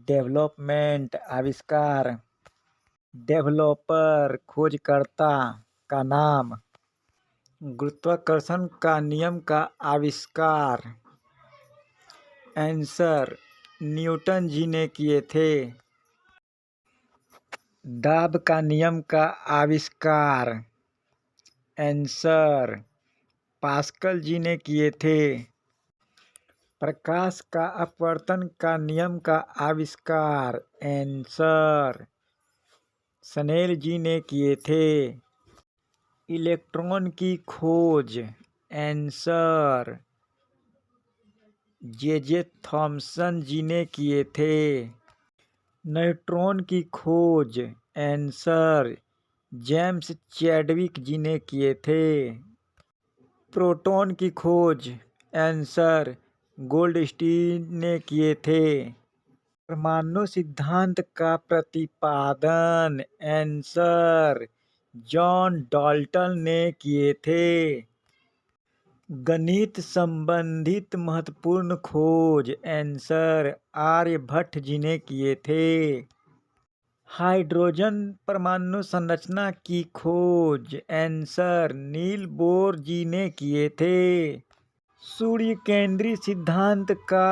Development आविष्कार। Developer खोजकर्ता का नाम। गुरुत्वाकर्षण का नियम का आविष्कार। आंसर न्यूटन जी ने किए थे। दाब का नियम का आविष्कार। आंसर पास्कल जी ने किए थे। प्रकाश का अपवर्तन का नियम का आविष्कार। आंसर स्नेल जी ने किए थे। इलेक्ट्रॉन की खोज। आंसर जे थॉमसन जी ने किए थे। न्यूट्रॉन की खोज। आंसर जेम्स चैडविक जी ने किए थे। प्रोटॉन की खोज। आंसर गोल्डस्टीन ने किए थे। परमाणु सिद्धांत का प्रतिपादन। आंसर जॉन डाल्टन ने किए थे। गणित संबंधित महत्वपूर्ण खोज। आंसर आर्यभट्ट जी ने किए थे। हाइड्रोजन परमाणु संरचना की खोज। आंसर नील बोर जी ने किए थे। सूर्य केंद्री सिद्धांत का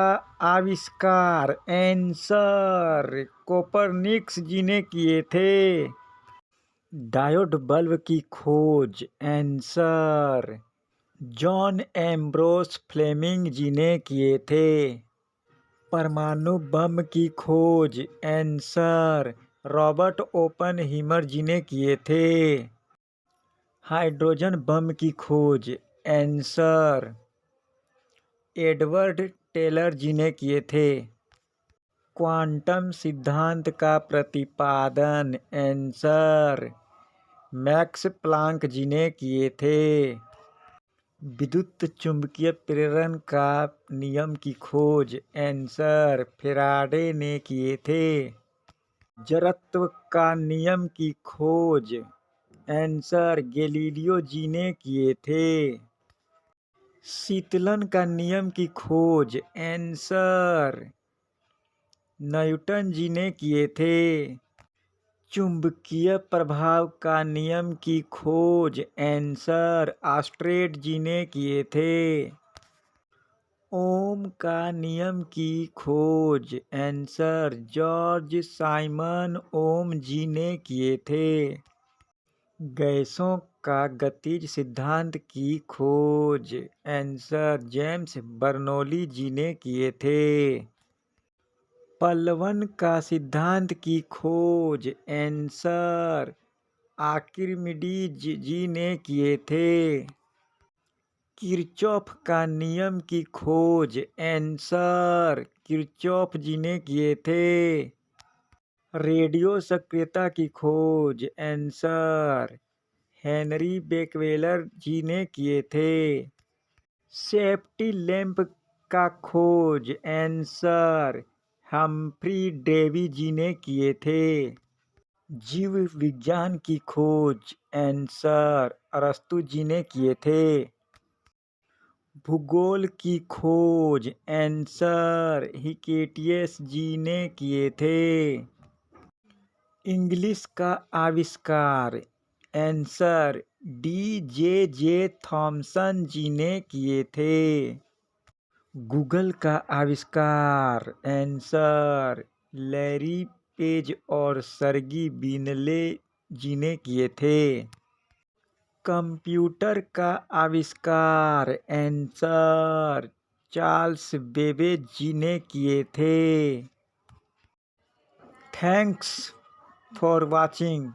आविष्कार। आंसर कोपरनिकस जी ने किए थे। डायोड बल्ब की खोज। आंसर जॉन एम्ब्रोस फ्लेमिंग जी ने किए थे। परमाणु बम की खोज। आंसर रॉबर्ट ओपनहीमर जी ने किए थे। हाइड्रोजन बम की खोज। आंसर एडवर्ड टेलर जी ने किए थे। क्वांटम सिद्धांत का प्रतिपादन। आंसर मैक्स प्लांक जी ने किए थे। विद्युत चुंबकीय प्रेरण का नियम की खोज। आंसर फैराडे ने किए थे। जड़त्व का नियम की खोज। आंसर गैलीलियो जी ने किए थे। शीतलन का नियम की खोज। आंसर न्यूटन जी ने किए थे। चुंबकीय प्रभाव का नियम की खोज। आंसर ऑस्ट्रेड जी ने किए थे। ओम का नियम की खोज। आंसर जॉर्ज साइमन ओम जी ने किए थे। गैसों का गतिज सिद्धांत की खोज। आंसर जेम्स बर्नौली जी ने किए थे। पलवन का सिद्धांत की खोज। आंसर आर्किमिडीज जी ने किए थे। किरचॉफ का नियम की खोज। आंसर किरचॉफ जी ने किए थे। रेडियो सक्रियता की खोज। आंसर हेनरी बेकवेलर जी ने किए थे। सेफ्टी लैंप का खोज। आंसर हम्फ्री डेवी जी ने किए थे। जीव विज्ञान की खोज। आंसर अरस्तु जी ने किए थे। भूगोल की खोज। आंसर हिकेटियस जी ने किए थे। इंग्लिश का आविष्कार। आंसर जे थॉमसन जी ने किए थे। गूगल का आविष्कार। आंसर लैरी पेज और सर्गी ब्रिनले जी ने किए थे। कंप्यूटर का आविष्कार। आंसर चार्ल्स बेबेज जी ने किए थे। Thanks for watching.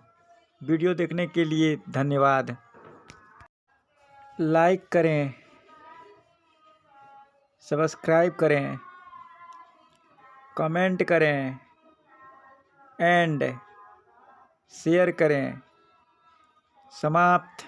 वीडियो देखने के लिए धन्यवाद। लाइक करें, सब्सक्राइब करें, कमेंट करें एंड शेयर करें। समाप्त।